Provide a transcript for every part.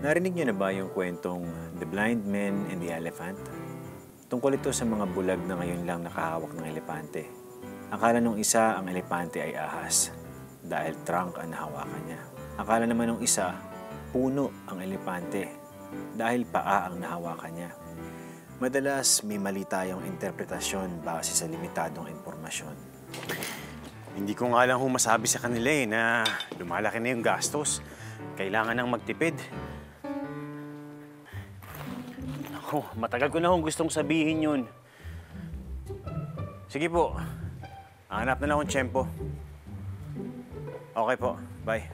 Narinig niyo na ba yung kwentong The Blind Man and the Elephant? Tungkol ito sa mga bulag na ngayon lang nakahawak ng elepante. Akala nung isa ang elepante ay ahas dahil trunk ang nahawakan niya. Akala naman nung isa, puno ang elepante dahil paa ang nahawakan niya. Madalas may mali tayong interpretasyon base sa limitadong impormasyon. Hindi ko nga lang masabi sa kanila na lumalaki na yung gastos. Kailangan nang magtipid. Ako, matagal ko na gustong sabihin yun. Sige po, hanap na lang akong tiyempo. Okay po, bye.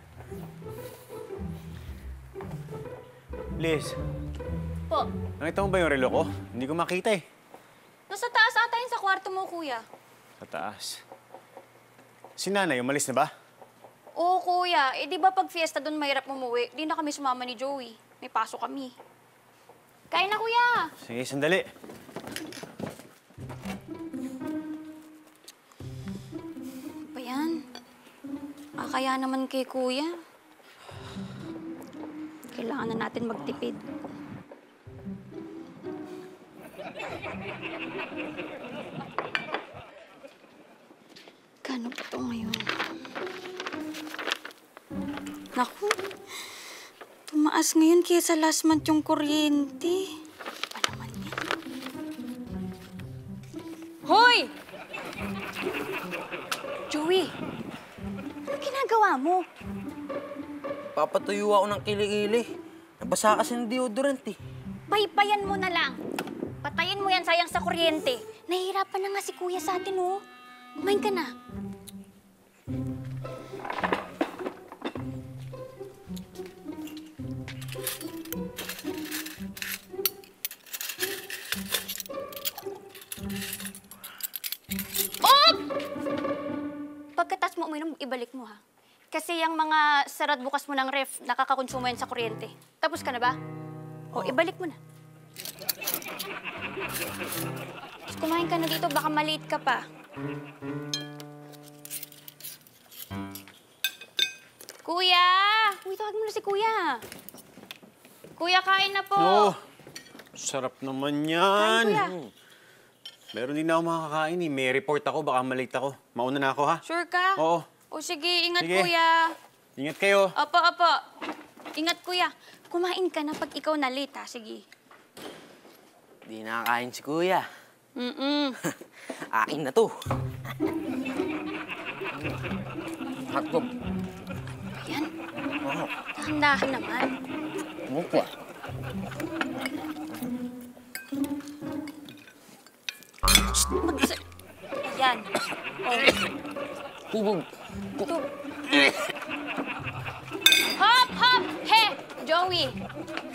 Liz. Po. Nakita mo ba yung relo ko? Hindi ko makita eh. Nasa taas ata yun sa kwarto mo, kuya. Sa taas. Si nanay, umalis na ba? Oo, kuya. Eh, di ba pag fiesta doon mahirap umuwi? Di na kami sumama ni Joey. May pasok kami. Kain na, kuya! Sige, sandali. Ba yan? Kaya naman kay kuya. Kailangan na natin magtipid. Kano pa ito ngayon? Naku, tumaas ngayon kaysa last month yung kuryente. Pa naman yan? Hoy! Joey, ano ginagawa mo? Papatuyo ako ng kilikili. Nabasa kasi ng deodorant eh. Paypayan mo na lang. Patayin mo yan, sayang sa kuryente. Nahihirapan na nga si kuya sa atin, oh. Kumain ka na. Oh! Pagkatas mo uminom, ibalik mo, ha? Kasi yung mga sarad bukas mo ng ref, nakakakonsumo yan sa kuryente. Tapos ka na ba? O, ibalik mo na. Tapos kumain ka na dito, baka maliit ka pa. Kuya! Uy, tawag mo na si Kuya. Kuya, kain na po. Oh, sarap naman yan. Kain, Kuya. Meron din na ako makakain eh. May report ako, baka malate ako. Mauna na ako, ha? Sure ka? Oo. O sige, ingat, Sige. Kuya. Ingat kayo. Opo, opo. Ingat, Kuya. Kumain ka na pag ikaw na late, ha? Sige. Di nakakain si kuya. Akin na to. Hotdog. Ayan. Dahan-dahan naman. Ano pa? Ayan. Oh. Hubog. Hop! Hop! He! Joey!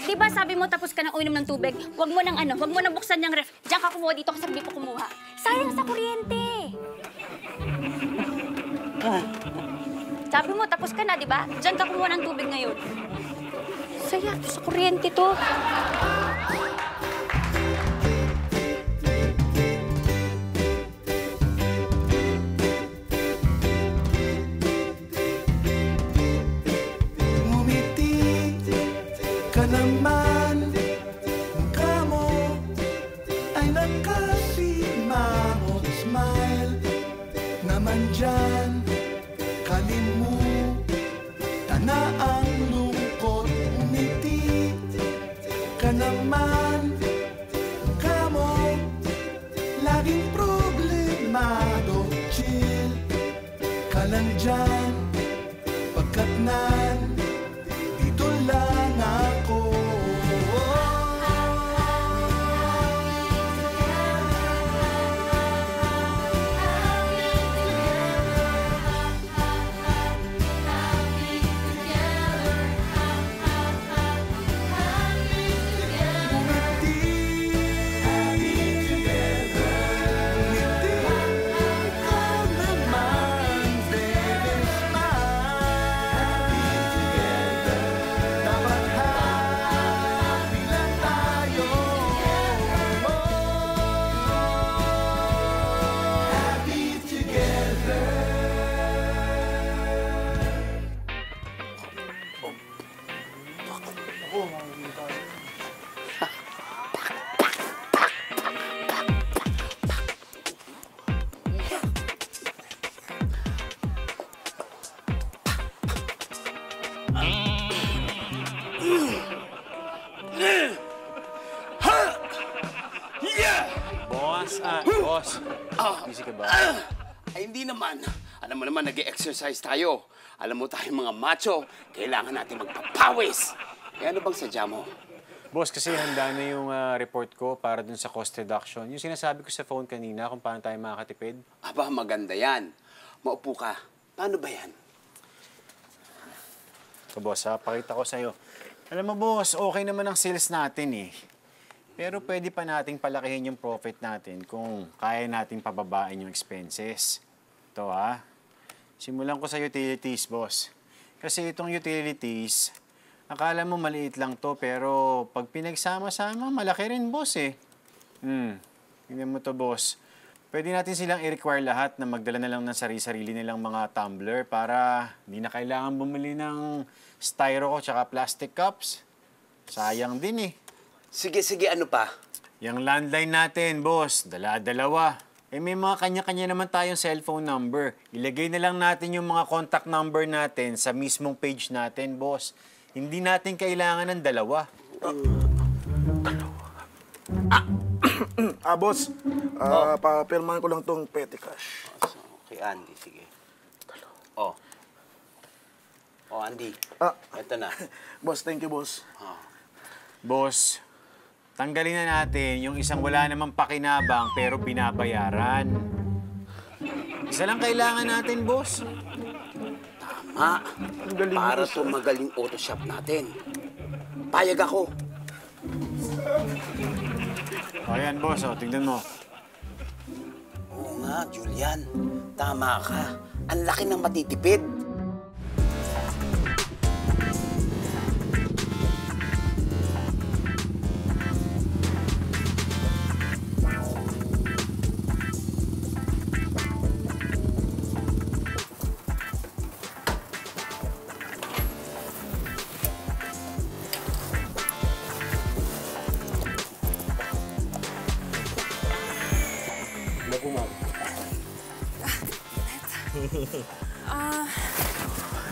Di ba sabi mo tapos ka nang uminom ng tubig? Huwag mo nang buksan yung ref. Diyan ka kumuha dito kasi hindi ko kumuha. Sayang sa kuryente! Sabi mo tapos ka na, di ba? Diyan ka kumuha ng tubig ngayon. Sayang sa kuryente to. Naman, mukha mo ay nakasimangot. Smile naman dyan, kalimutan na ang lungkot. Umiti ka naman, mukha mo laging problemado. Chill ka lang dyan, pagkat dito lang ako. Busy ka ba? Ay, hindi naman. Alam mo naman, nag-exercise tayo. Alam mo tayo mga macho, kailangan natin magpapawis. Eh, ano bang sadya mo? Boss, kasi handa na yung report ko para dun sa cost reduction. Yung sinasabi ko sa phone kanina kung paano tayo makakatipid. Aba, maganda yan. Maupo ka. Paano ba yan? So, boss, pakita ko sa'yo. Alam mo, boss, okay naman ang sales natin eh. Pero pwede pa nating palakihin yung profit natin kung kaya nating pababain yung expenses. Ito simulan ko sa utilities, boss. Kasi itong utilities, akala mo maliit lang to, pero pag pinagsama-sama, malaki rin, boss eh. Tingnan mo to, boss. Pwede natin silang i-require lahat na magdala na lang ng sarili-sarili nilang mga tumbler para hindi na kailangan bumili ng styro ko tsaka plastic cups. Sayang din eh. Sige, ano pa? Yung landline natin, boss, dala-dalawa. Eh may mga kanya-kanya naman tayong cellphone number. Ilagay na lang natin yung mga contact number natin sa mismong page natin, boss. Hindi natin kailangan ng dalawa. Boss, papirmahan ko lang tong petty cash. Okay, Andy, sige. Oh. Oh, Andy. Ito na. Boss, thank you, boss. Boss, tanggalin na natin yung isang wala namang pakinabang pero binabayaran. Isa lang kailangan natin, boss. Tama. Para tumagal yung auto shop natin. Payag ako. Ayan, boss, tingnan mo. Oo nga, Julian. Tama ka. Ang laki ng matitipid.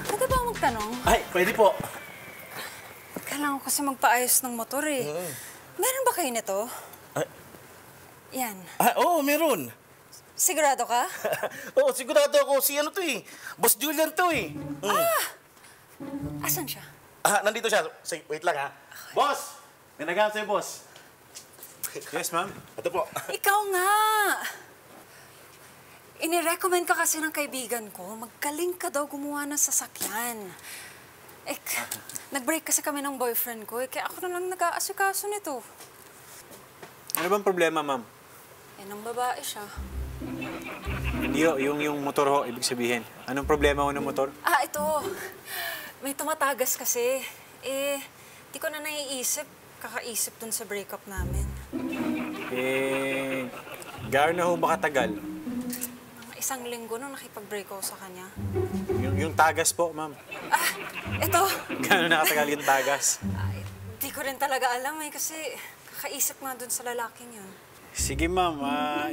Pwede ba magtanong? Ay, pwede po. Kailangan ko kasi magpaayos ng motor eh. Meron ba kayo nito? Yan. Oo, meron. Sigurado ka? Oo, sigurado ako. Si ano to eh. Boss Julian to eh. Asan siya? Nandito siya. Sige, wait lang ha. Boss! May nagahan sa'yo, boss. Yes, ma'am. Ito po. Ikaw nga! Inirecommend ka kasi ng kaibigan ko, magaling ka daw gumawa ng sasakyan. Nag-break kasi kami ng boyfriend ko, kaya ako na lang nag-aasikaso nito. Ano bang problema, ma'am? Nang babae siya. Hindi yung motor ho, ibig sabihin. Anong problema ho ng motor? Ito. May tumatagas kasi. Di ko na naiisip. Kakaisip dun sa breakup namin. Gaano na ho ba katagal? Isang linggo nung nakipag-break ako sa kanya. Yung tagas po, ma'am. Ito. Gaano nakatagal yung tagas? Di ko rin talaga alam kasi kakaisip nga dun sa lalaking yun. Sige, ma'am.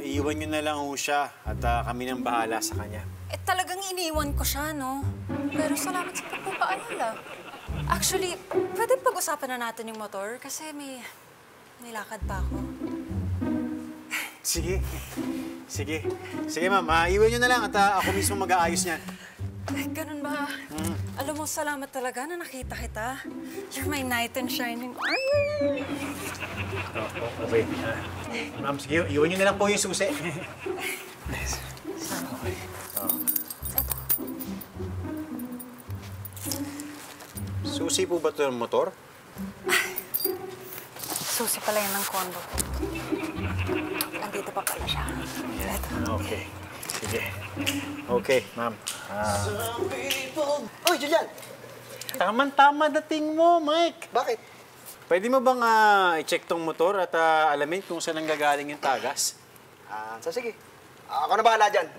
Iiwan nyo na lang ho siya at kami nang bahala sa kanya. Talagang iniwan ko siya, no? Pero salamat sa pagpapaalala. Actually, pwede pag-usapan na natin yung motor kasi may lakad pa ako. Sige. Sige, ma'am. Iwan nyo na lang at ako mismo mag-aayos niyan. Ganun ba? Alam mo, salamat talaga na nakita kita. You're my knight in shining armor. Okay. Ma'am, sige. Iwan nyo na lang po yung susi. Susi po ba ito ng motor? Susi pala yun ng kondo ko. Andito pa pala siya. Okay. Sige. Okay, ma'am. Uy, Julian! Tama-tama dating mo, Mike. Bakit? Pwede mo bang i-check tong motor at alamin kung saan nanggagaling yung tagas? Sige. Ako na bahala dyan.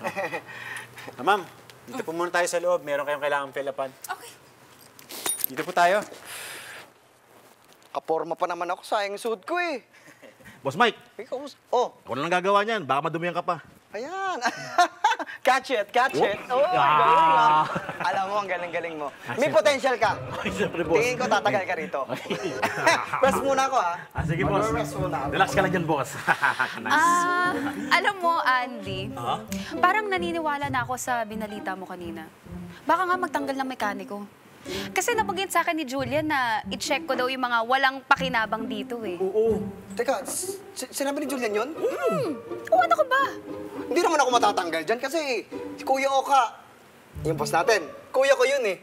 Ma'am, dito po muna tayo sa loob. Meron kayong kailangang fill-upan. Okay. Dito po tayo. Kaporma pa naman ako. Sayang yung suot ko eh. Boss Mike, Ikaw, ako na lang gagawa niyan. Baka madumihan ka pa. Ayan. Catch it, catch it. Oh, galing ah. Alam mo, ang galing-galing mo. May potential ka. Siyempre, boss. Tingin ko tatagal ka rito. Rest muna ako, ha? Sige, boss. Rest muna ako. Relax ka lang dyan, boss. Alam mo, Andy, parang naniniwala na ako sa binalita mo kanina. Baka nga magtanggal ng mekaniko. Kasi nabanggit sa akin ni Julian na i-check ko daw yung mga walang pakinabang dito eh. Oo. Teka, sinabi ni Julian yun? Oo, ano ka ba? Hindi naman ako matatanggal dyan kasi si Kuya Oka, yung boss natin, kuya ko yun eh.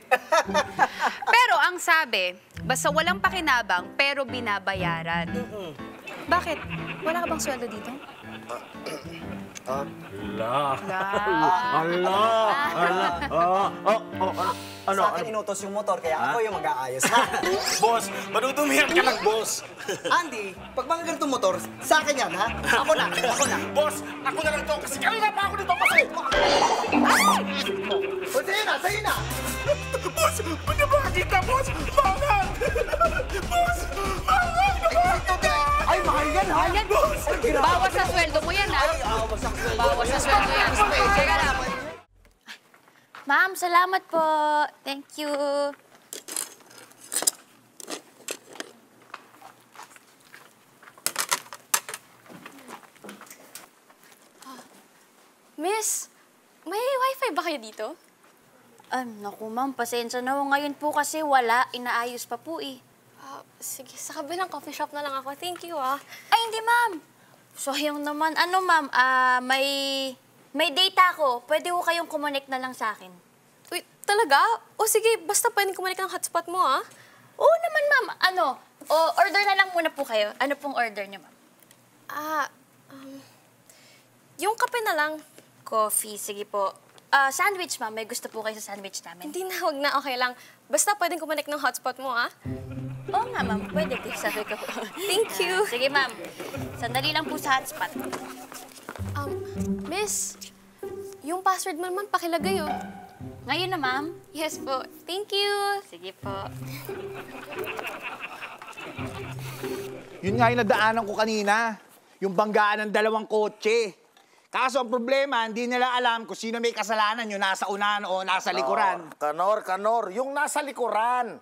Pero ang sabi, basta walang pakinabang pero binabayaran. Bakit? Wala ka bang sweldo dito? Ano? Sa akin inutos yung motor, kaya ako yung mag-aayos. Ha? Boss, madudumihan ka lang, boss. Andy, pag mga ganitong motor, sa akin yan, ha? Ako na, ako na. Boss, ako na lang to kasi kanina pa ako dito kasi. O, sa'yo na, sa'yo na. Boss, ano ba kita, boss? Mahal! Boss, mahal! Ay, mahal yan, ha? Yan, bawas sa sweldo mo yan, ha? Bawas sa sweldo yan. Teka lang. Ma'am, salamat po. Thank you. Miss, may wifi ba kayo dito? Naku ma'am, pasensya na ho. Ngayon po kasi wala. Inaayos pa po eh. Sige, sa kabilang coffee shop na lang ako. Thank you, ah. Ay, hindi ma'am. Sayang naman. Ano ma'am, may data ko. Pwede ho kayong connect na lang sa akin. Uy, talaga? O sige, basta pwedeng kumalik ng hotspot mo, ah. Oo naman ma'am. Order na lang muna po kayo. Ano pong order niyo ma'am? Yung kape na lang. Coffee, sige po. Sandwich ma'am. May gusto po kayo sa sandwich namin? Hindi na, wag na. Okay lang. Basta pwedeng kumalik ng hotspot mo, ah. Oo nga ma'am. Pwede po. Sabi ko. Thank you. Sige ma'am. Sandali lang po sa hotspot. Miss, yung password mo naman, pakilagay, oh. Ngayon na ma'am. Yes po. Thank you. Sige po. Yun nga yung nadaanan ko kanina. Yung banggaan ng 2 kotse. Kaso ang problema, hindi nila alam kung sino may kasalanan, yung nasa unahan o nasa likuran. Kanor, yung nasa likuran.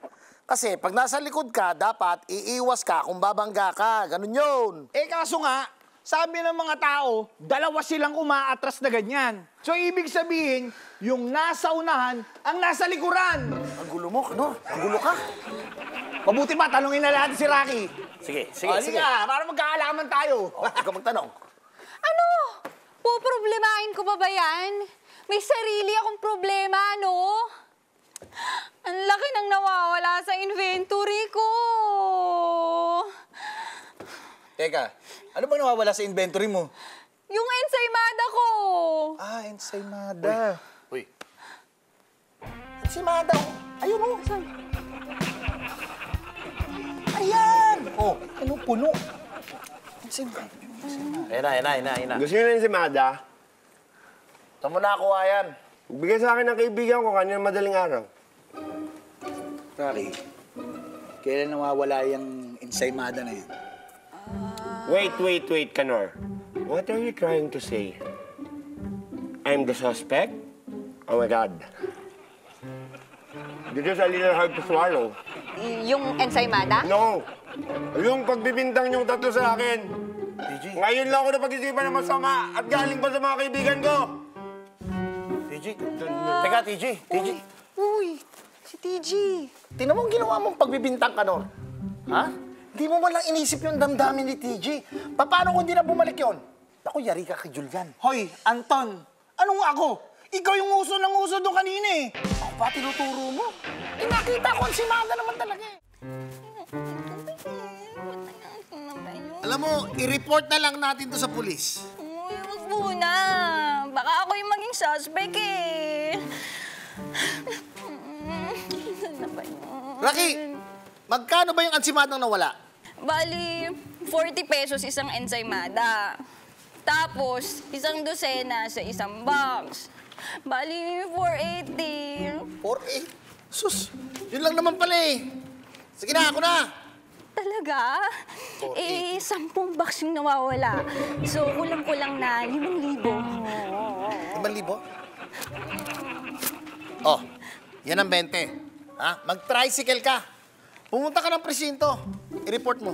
Kasi pag nasa likod ka, dapat iiwas ka kung babangga ka. Ganun yun. Kaso nga, sabi ng mga tao, 2 silang umaatras na ganyan. So, ibig sabihin, yung nasa unahan, ang nasa likuran. Ang gulo mo, Kanor. Ang gulo ka. Mabuti pa, tanungin na lahat si Rocky. Sige. Halika, para magkaalaman tayo. Ikaw magtanong. Ano? Poproblemahin ko pa ba yan? May sarili akong problema, no? Ang laki nang nawawala sa inventory ko. Teka, ano bang nawawala sa inventory mo? Yung ensaymada ko. Ensaymada. Uy. Si Mada. Ayun o. Ayan! Ano puno? Ayun na. Gusto nyo na yung si Mada? Saan mo nakuha yan? Bigay sa akin ng kaibigan ko kanina madaling araw. Rocky, kailan nawawala yung ensaymada na yan? Wait, Kanor. What are you trying to say? I'm the suspect? Oh my God. This is a little hard to swallow. Yung ensaymada? No. Yung pagbibintang yung tatlo sa akin. Ngayon lang ako napag-isipan ng masama at galing pa sa mga kaibigan ko. Teka, TG. Uy, si TG. Tingnan mo ang ginawa mong pagbibintang, Kanor. Ha? Hindi mo man lang inisip yung damdamin ni TG. Paano kung di na bumalik yun? Ako, yari ka kay Julian. Hoy, Anton. Anong ako? Ikaw yung uso ng uso doon kanina eh. Ako pa tinuturo mo. Nakita ko si Mada naman talaga eh. Alam mo, i-report na lang natin to sa pulis. Uy, wag muna. Baka ako yung maging suspect eh. Rocky, magkano ba yung ansimadang nawala? Bali, 40 pesos isang ensaymada. Tapos, isang dosena sa isang box. Bali, 480. 4,800? Sus, yun lang naman pala eh. Sige na, ako na. Talaga? 10 box yung nawawala. So, kulang-kulang na 5,000. 5,000? Oh, yan ang 20. Ha? Mag-tricycle ka. Pumunta ka ng presinto. I-report mo.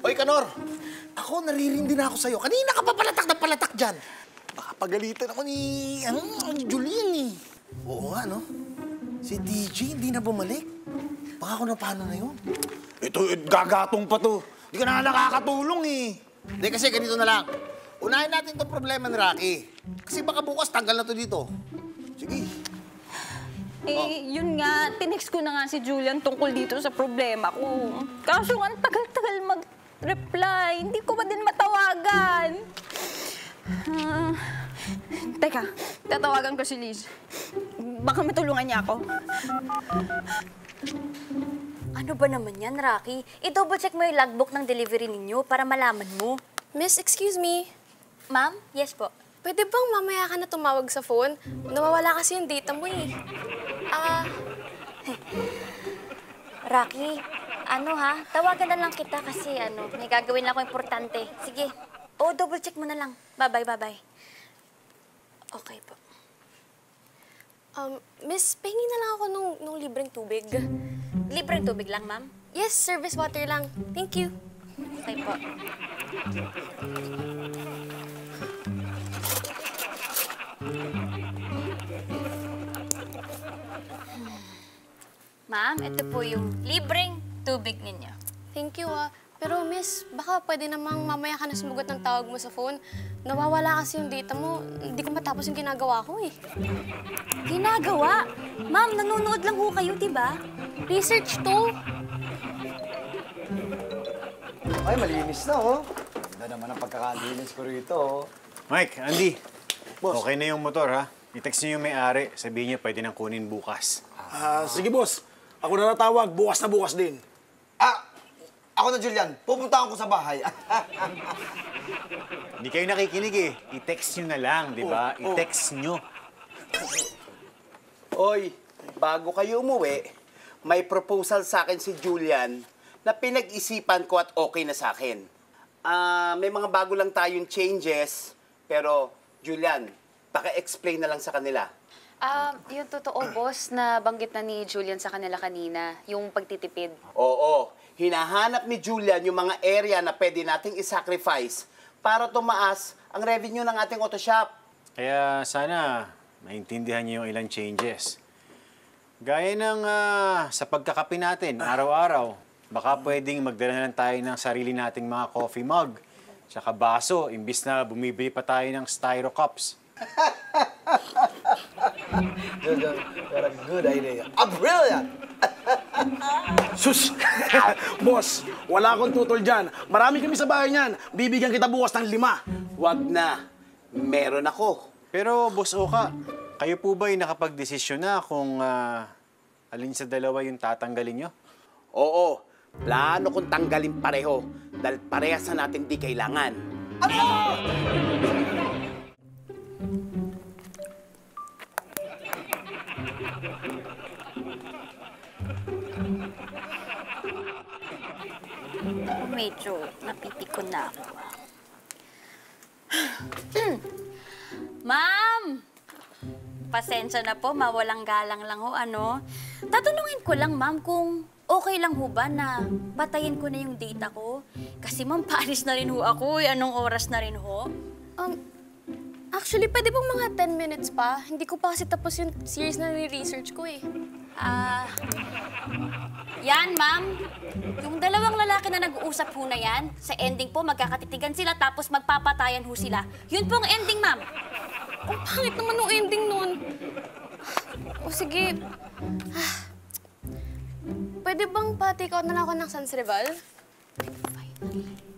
Oy, Kanor. Ako, naririndi na ako sa'yo. Kanina ka pa palatak na palatak dyan. Baka pagalitan ako ni Julian eh. Oo nga, no? Si DJ hindi na bumalik. Baka kung na paano na yun. Ito, gagatong pa to. Hindi ka na nakakatulong eh. Hindi, kasi ganito na lang. Unahin natin itong problema ni Rocky. Kasi baka bukas tanggal na to dito. Sige. Yun nga, tinext ko na nga si Julian tungkol dito sa problema ko. Kaso nga, ang tagal-tagal mag-reply. Hindi ko pa din matawagan. Teka, tatawagan ko si Liz. Baka matulungan niya ako. Ano ba naman yan, Rocky? I-double check mo yung logbook ng delivery ninyo para malaman mo. Miss, excuse me. Ma'am? Yes po. Pwede bang mamaya ka na tumawag sa phone? Nawawala kasi yung data mo eh. Rocky, tawagan na lang kita kasi may gagawin lang ako importante. Sige. Double check mo na lang. Bye-bye, bye-bye. Okay po. Miss, pahingi na lang ako nung libreng tubig. Libreng tubig lang, ma'am? Yes, service water lang. Thank you. Okay po. Ma'am, ito po yung libreng tubig ninyo. Thank you, Pero miss, baka pwede namang mamaya ka na sumugot ng tawag mo sa phone. Nawawala kasi yung data mo. Hindi ko matapos yung ginagawa ko eh. Ginagawa? Ma'am, nanonood lang ho kayo, diba? Research to. Ay, malinis na, oh. Ganda naman ang pagkakalinis ko rito, oh. Mike, Andy. Boss. Okay na yung motor, ha? I-text niyo yung may-ari. Sabihin niya pwede nang kunin bukas. Sige, boss. Ako na natawag. Bukas na bukas din. Ako na, Julian. Pupuntahan ko sa bahay. Hindi kayo nakikinig eh. I-text nyo na lang, di ba? I-text nyo. Oy, bago kayo umuwi, may proposal sa akin si Julian na pinag-isipan ko at okay na sa akin. May mga bago lang tayong changes, pero Julian, paka-explain na lang sa kanila. Yung totoo, boss, na banggit na ni Julian sa kanila kanina, yung pagtitipid. Oo, hinahanap ni Julian yung mga area na pwede nating isacrifice para tumaas ang revenue ng ating auto shop. Kaya sana maintindihan niyo yung ilang changes. Gaya ng sa pagkakape natin, araw-araw, baka pwedeng magdala na lang tayo ng sarili nating mga coffee mug, tsaka baso, imbis na bumibili pa tayo ng styro cups. What a good idea. Brilliant! Sus! Boss, wala akong tutol dyan. Marami kami sa bahay niyan. Bibigyan kita bukas ng 5. Wag na. Meron ako. Pero, Boss Oka, kayo po ba'y nakapag-desisyon na kung alin sa dalawa yung tatanggalin nyo? Oo. Plano kong tanggalin pareho dahil parehas na natin di kailangan. Medyo napipikon na ako. Ma'am! Pasensya na po, mawalang galang lang ho, Tatanungin ko lang, ma'am, kung okay lang ho ba na patayin ko na yung data ko? Kasi ma'am, paalis na rin ho ako, anong oras na rin ho? Actually, pwede bang mga 10 minutes pa? Hindi ko pa kasi tapos yung series na ni-research ko eh. Yan, ma'am. Yung dalawang lalaki na nag-uusap ho na yan, sa ending po, magkakatitigan sila tapos magpapatayan ho sila. Yun po ang ending, ma'am. Ang pangit naman yung ending nun. O sige. Pwede bang pa-take out na lang ako ng Sans Rival?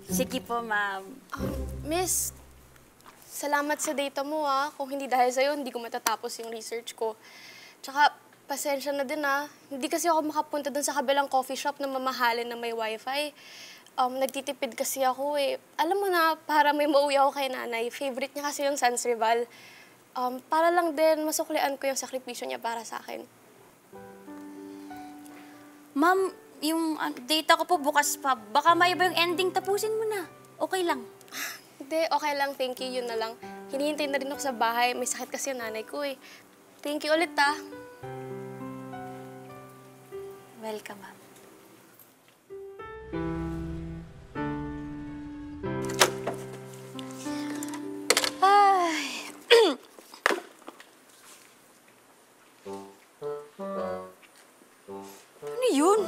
Sige po, ma'am. Miss, salamat sa data mo Kung hindi dahil sa'yo, hindi ko matatapos yung research ko. Tsaka, pasensya na din Hindi kasi ako makapunta dun sa kabilang coffee shop na mamahalin na may wifi. Nagtitipid kasi ako eh. Alam mo na, para may mauwi ako kay nanay, favorite niya kasi yung Sans Rival. Para lang din masuklian ko yung sakripisyo niya para sa akin. Ma'am, yung data ko po bukas pa. Baka maiba yung ending, tapusin mo na. Okay lang. Hindi, okay lang. Thank you. Yun na lang. Hinihintay na rin ako sa bahay. May sakit kasi yung nanay ko eh. Thank you ulit, ah. Welcome, ma'am. Ay. Ano yun?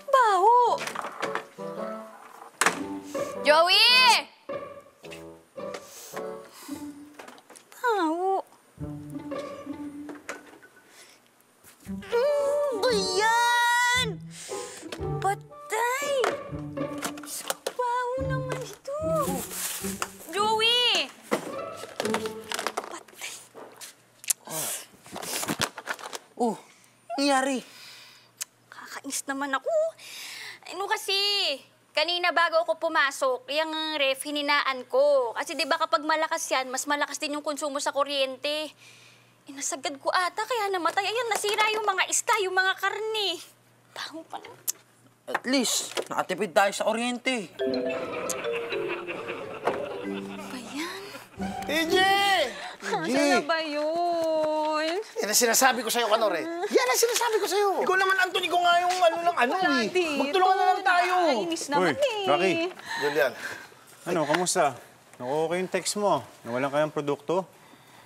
Baho! Joey! Baho! Ba yan? Patay! Baho naman ito! Joey! Oh, nangyari? Kakainis naman ako. Ano kasi, kanina bago ako pumasok, yung ref, hininaan ko. Kasi di ba kapag malakas yan, mas malakas din yung konsumo sa kuryente. Inasagad ko ata, kaya namatay. Ayan, nasira yung mga isda, yung mga karne. Baho pa lang. At least, nakatipid tayo sa kuryente. Ano ba yan? TJ! Saan na ba yun? Yan ang sinasabi ko sa'yo, Kanor eh. Yan ang sinasabi ko sa'yo. Ikaw naman, Anthony, ko nga yung eh. Magtulungan na lang tayo. Nakainis naman eh. Rocky. Julian. Ano, kamusta? Nakuha ko yung text mo. Nawalan ka ng produkto.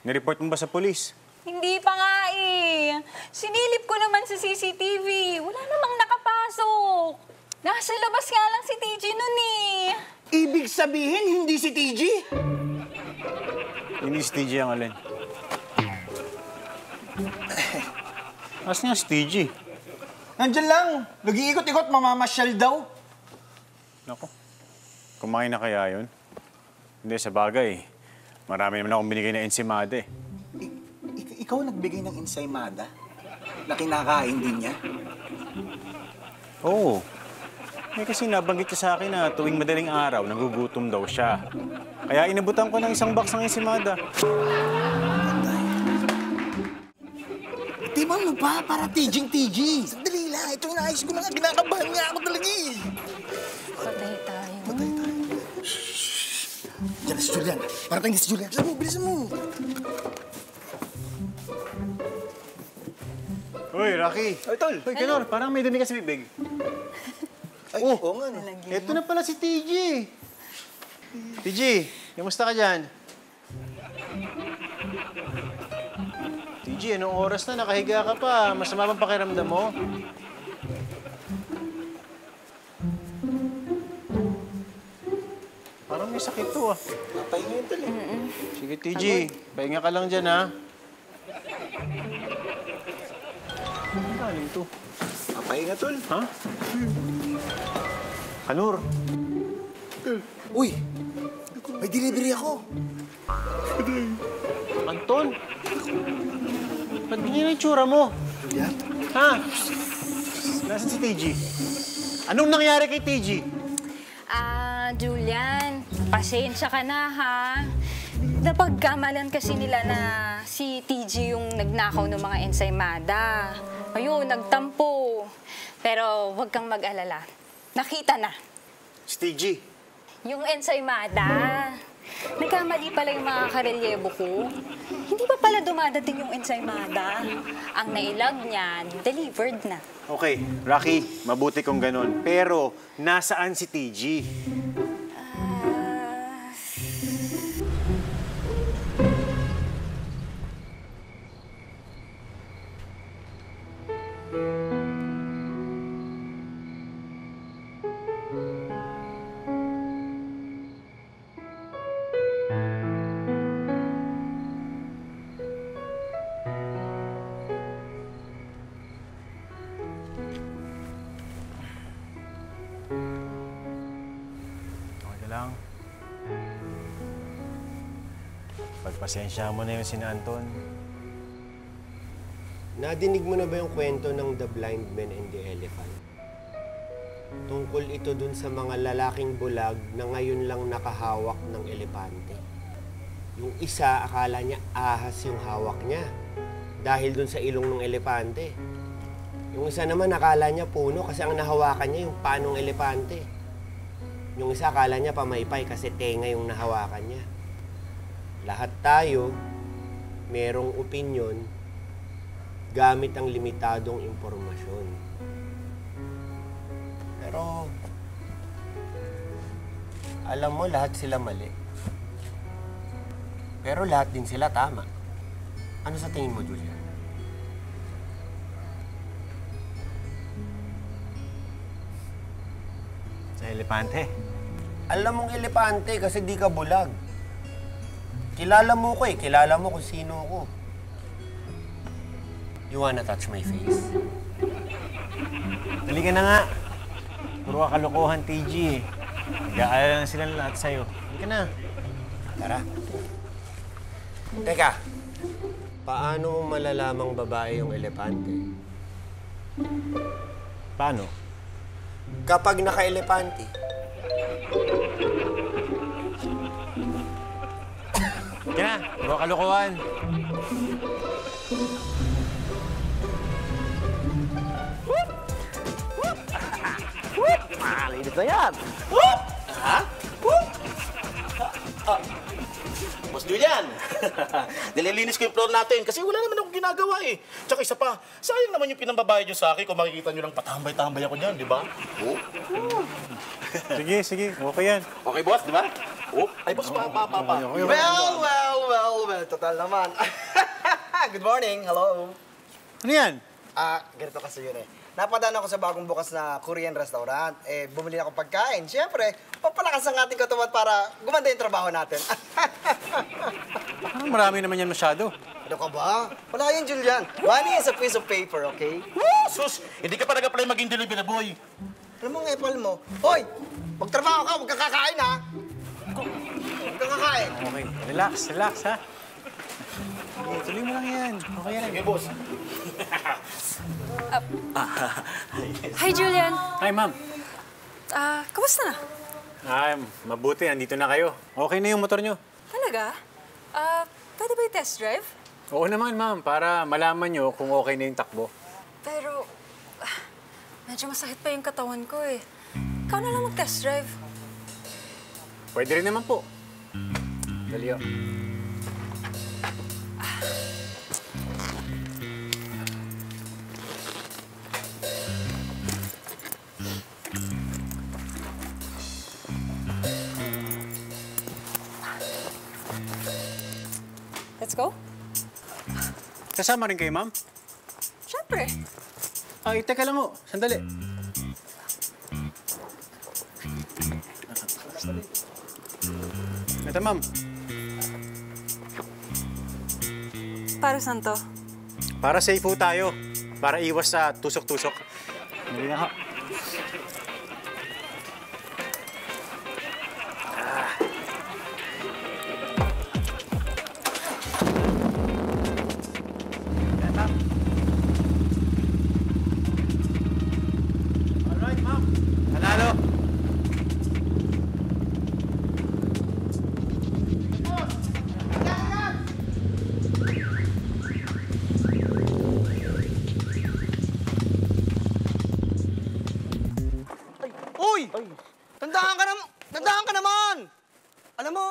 Nireport mo ba sa polis? Hindi pa nga eh. Sinilip ko naman sa CCTV. Wala namang nakapasok. Nasa labas nga lang si TG nun eh. Ibig sabihin, hindi si TJ? Hindi si TG ang alin. Asan nga si TG? Nandyan lang. Nag-iikot-ikot, mamamasyal daw. Nako. Kumain na kaya yun? Hindi, sa bagay. Marami naman akong binigay na ensimada eh. Ikaw nagbigay ng ensaymada na kinakain din niya? Oo. May kasi nabanggit niya sa akin na tuwing madaling araw, nagugutom daw siya. Kaya inabutan ko ng isang box ng ensimada. Di ba mo pa? Para TJ. Sandali lang. Ito yung naayos ko na nga. Ginakabahan nga ako talaga eh. Patay tayo. Diyan na si Julian. Parating na si Julian. Bilisan mo. Uy, Rocky. Ay, tol. Uy, Kanor, parang may dumi ka sa bibig. Ay, oo nga. No. Ito na pala si TG. TG, kamusta ka dyan? TG, anong oras na? Nakahiga ka pa. Masama bang pakiramdam mo? Parang may sakit to ah. Papahinga yun tol eh. Sige, TG. Pahinga ka lang dyan ha. Ano galing to? Papahinga tol. Ha? Kanor. Uy! May delivery ako. Anton? Ba't ganyan ang itsura mo? Yan. Ha? Nasaan si TG? Anong nangyari kay TG? Julian, pasensya ka na ha. Napagkamalan kasi nila na si TG yung nagnakaw ng mga ensaymada. Ayun, nagtampo. Pero huwag kang mag-alala. Nakita na. Si TG? Yung ensaymada. Nagkamali pala yung mga karelyebo ko. Hindi pa pala dumadating yung ensaymada. Ang nailag niya, delivered na. Okay, Rocky, mabuti kung ganun. Pero, nasaan si TG? Lang. Pagpasensya mo na yung sina Anton. Nadinig mo na ba yung kwento ng The Blind Man and the Elephant? Tungkol ito dun sa mga lalaking bulag na ngayon lang nakahawak ng elepante. Yung isa, akala niya ahas yung hawak niya dahil dun sa ilong ng elepante. Yung isa naman, akala niya puno kasi ang nahawakan niya yung panong elepante. Yung isa, akala niya pamaypay kasi tenga yung nahawakan niya. Lahat tayo, merong opinyon gamit ang limitadong impormasyon. Pero, alam mo, lahat sila mali. Pero lahat din sila tama. Ano sa tingin mo, Julian? Sa elepante. Alam mong elepante kasi di ka bulag. Kilala mo ko eh. Kilala mo kung sino ako. You wanna touch my face? Dali ka na nga. Puro ka kalokohan, TG eh. Nag-aalala na sila lahat sa'yo. Dali ka na. Tara. Teka. Paano mo malalamang babae yung elepante? Paano? Kapag naka-elepante. Kaya na, puro kalokohan. Linis na yan! Whoop! Ha? Whoop! Boss Julian, nililinis ko yung floor natin kasi wala naman akong ginagawa eh. Tsaka isa pa, sayang naman yung pinambabayad nyo sa akin kung makikita nyo lang patambay-tambay ako dyan, di ba? Oh. Sige. Okay yan. Okay, boss, di ba? Oh. Ay, boss, pa. Well, total naman. Good morning, hello. Ano yan? Ganito kasi yun eh. Napadaan ako sa bagong bukas na Korean restaurant. Bumili na ako pagkain. Siyempre, papalakas ang ating katawan para gumanda yung trabaho natin. Parang marami naman yan masyado. Ano ka ba? Wala yan, Julian. Money is a piece of paper, okay? Sus, hindi ka pa nag-apply maging delivery boy. Alam mo ang epal mo. Hoy! Magtrabaho ka, huwag ka kakain, ha? Huwag ka kakain. Okay, relax ha. Okay, tuloy mo lang yan. Okay yan. Sige, boss. Hi, Julian. Hi, ma'am. Kamusta na? Mabuti. Andito na kayo. Okay na yung motor nyo. Talaga? Pwede ba yung test drive? Oo naman, ma'am. Para malaman nyo kung okay na yung takbo. Pero, medyo masakit pa yung katawan ko eh. Ikaw na lang mag-test drive. Pwede rin naman po. Dali o. Let's go? Kasama rin kayo, ma'am? Siyempre. Ay, teka lang ho. Sandali. Ito, ma'am. Para saan to? Para safe ho tayo. Para iwas sa tusok-tusok. Dali na ho. Alright, ma'am. Panalo. Uy! Tandaan ka naman! Alam mo,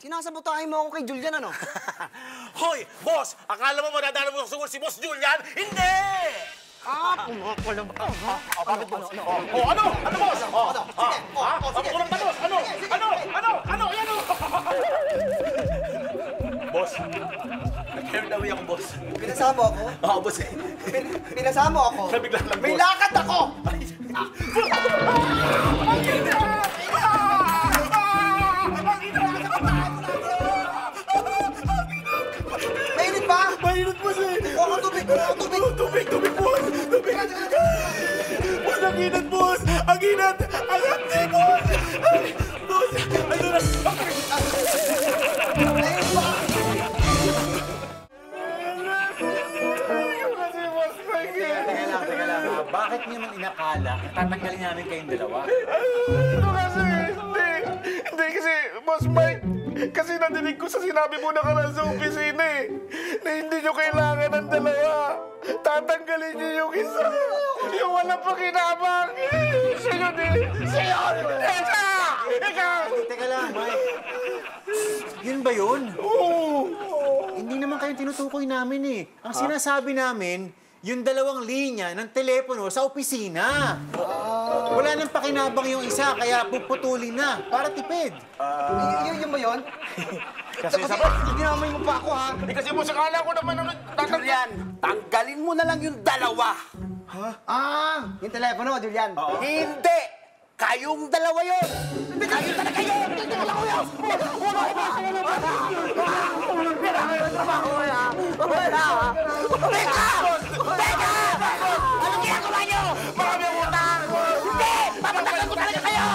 sinasabotahin mo ako kay Julian, ano? Hoy, boss! Akala mo madadala mo sa si Boss Julian? Hindi! Pumakala ba? Bakit, boss? Ano? Ano, boss? Sige, sige. Kulang ka, boss! Ano? Yan, o! Boss, nag-carry away ako, boss. Pinasama ako? Oo, boss. Pinasama ako? Nabigla lang, boss. May lakad ako! Mainit ba? Mainit, boss eh! Kuha ka tubig! Tubig, boss! Tubig! Boss, ang inat, boss! Ang inat! Ang inat, boss! Boss, ano na? Mainit ba? Teka lang. Bakit niyo man inakala tatanggalin namin kayong dalawa? Ano kasi? Hindi kasi, Boss Mike, kasi nadinig ko sa sinabi mo nakaraan sa opisina eh, na hindi nyo kailangan ng dalawa. Tatanggalin nyo yung isa. Yung walang pakinabang. Siya yun eh. Siya yun! teka lang, Mike. Yun ba yun? Oo! Hindi naman kayo tinutukoy namin eh. Ang sinasabi namin, yung 2 linya ng telepono sa opisina. Wala nang pakinabang yung isa, kaya puputulin na para tipid. Yun ba yun? Kasi ginamay mo pa ako, ha? Kasi mo sakala ko naman ang Julian, tanggalin mo na lang yung 2. Yung telepono, Julian. Hindi! Kayong 2 yun! Hindi kayo talaga yun! Hindi ko yun! Teka! Anong ginagawa nyo? Marami ang utang! Hindi! Papatagal ko talaga kayo!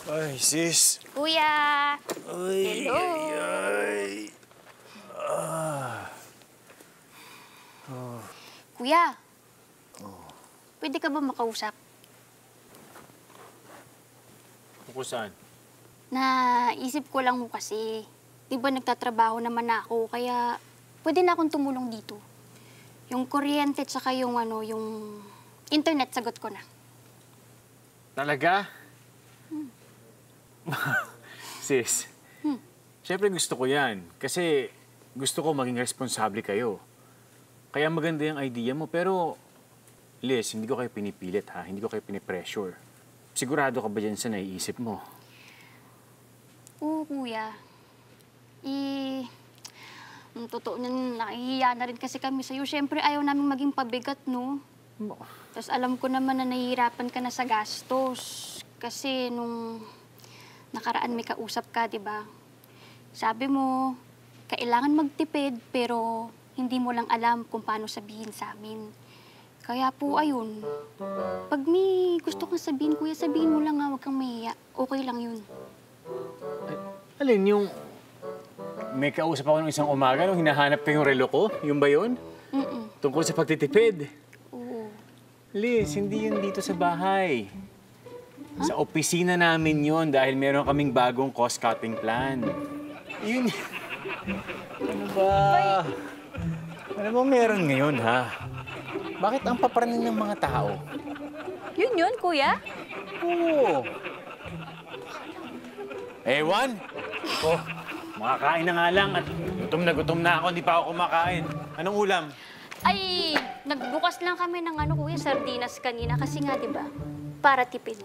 Ay, sis. Kuya! Ay, Hello. ay. Kuya! Pwede ka ba makausap? Kung saan? Naisip ko lang mo kasi, di ba nagtatrabaho naman ako, kaya pwede na akong tumulong dito. Yung kuryente tsaka yung yung internet, sagot ko na. Talaga? Sis, syempre gusto ko yan. Kasi gusto ko maging responsable kayo. Kaya maganda yung idea mo, pero Liz, hindi ko kayo pinipilit ha, hindi ko kayo pinipressure. Sigurado ka ba dyan sa naiisip mo? Oo, kuya. Totoo na, nahihiya na rin kasi kami sa'yo. Siyempre, ayaw namin maging pabigat, no? Tapos alam ko naman na nahihirapan ka na sa gastos. Kasi nung nakaraan may kausap ka, di ba? Sabi mo, kailangan magtipid, pero hindi mo lang alam kung paano sabihin sa amin. Kaya po, ayun. Pag may gusto kang sabihin, kuya, sabihin mo lang nga, huwag kang mahiya. Okay lang yun. Alin, yung may kausap ako nung isang umaga nung hinahanap ko yung relo ko? Yung ba yun? Tungkol sa pagtitipid? Oo. Liz, hindi yun dito sa bahay. Sa opisina namin yun dahil meron kaming bagong cost-cutting plan. Yun. Ano ba? Ano ba meron ngayon, ha? Bakit ang papraning ng mga tao? Yun, kuya? Oo. Ewan. Ako, makakain na nga lang at gutom na ako, hindi pa ako kumakain. Anong ulam? Ay, nagbukas lang kami ng kuya, sardinas kanina. Kasi nga, di ba, para tipid.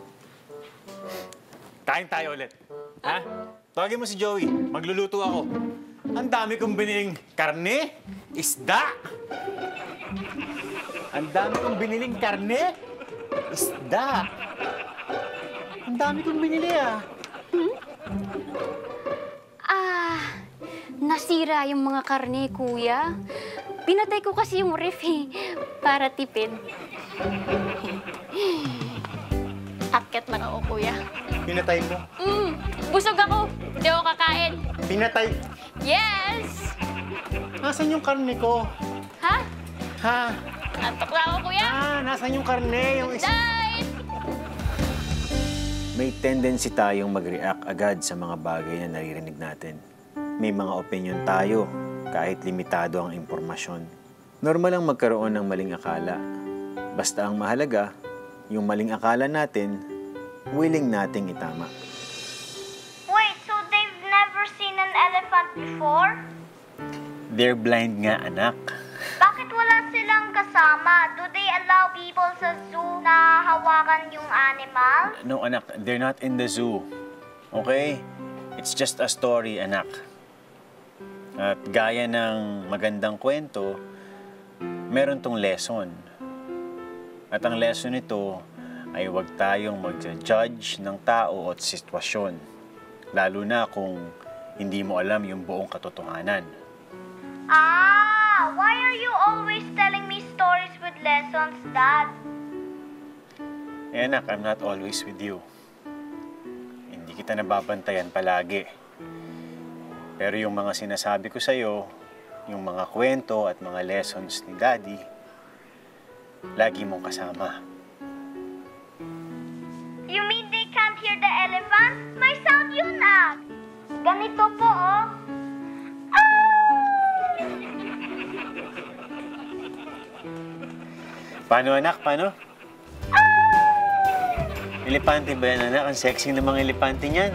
Kain tayo ulit. Ha? Tawagin mo si Joey. Magluluto ako. Ang dami kong biniling karne, isda. Ang dami kong biniling karne, isda. Ang dami kong binili, Nasira yung mga karne, kuya. Pinatay ko kasi yung ref, para tipid. Akyat lang ako, kuya. Pinatay mo? Busog ako. Hindi ako kakain. Pinatay? Yes! Nasaan yung karne ko? Ha? Ha? Antok na ako, kuya. Nasaan yung karne? Yung isa... Dahil! May tendency tayong mag-react agad sa mga bagay na naririnig natin. May mga opinion tayo, kahit limitado ang impormasyon. Normal lang magkaroon ng maling akala. Basta ang mahalaga, yung maling akala natin, willing nating itama. Wait, so they've never seen an elephant before? They're blind nga, anak. Bakit wala silang kasama? Do they allow people sa zoo na hawakan yung animal? No, anak, they're not in the zoo. Okay? It's just a story, anak. At gaya ng magandang kwento, meron tong lesson. At ang lesson nito ay huwag tayong mag-judge ng tao at sitwasyon. Lalo na kung hindi mo alam yung buong katotohanan. Why are you always telling me stories with lessons, Dad? Eh, anak, I'm not always with you. Hindi kita nababantayan palagi. Pero yung mga sinasabi ko sa'yo, yung mga kwento at mga lessons ni Daddy, lagi mong kasama. You mean they can't hear the elephant? May sound yun, Ganito po, Paano, anak? Paano? Elepante ba yan, anak? Ang sexy ng mga elepante niyan.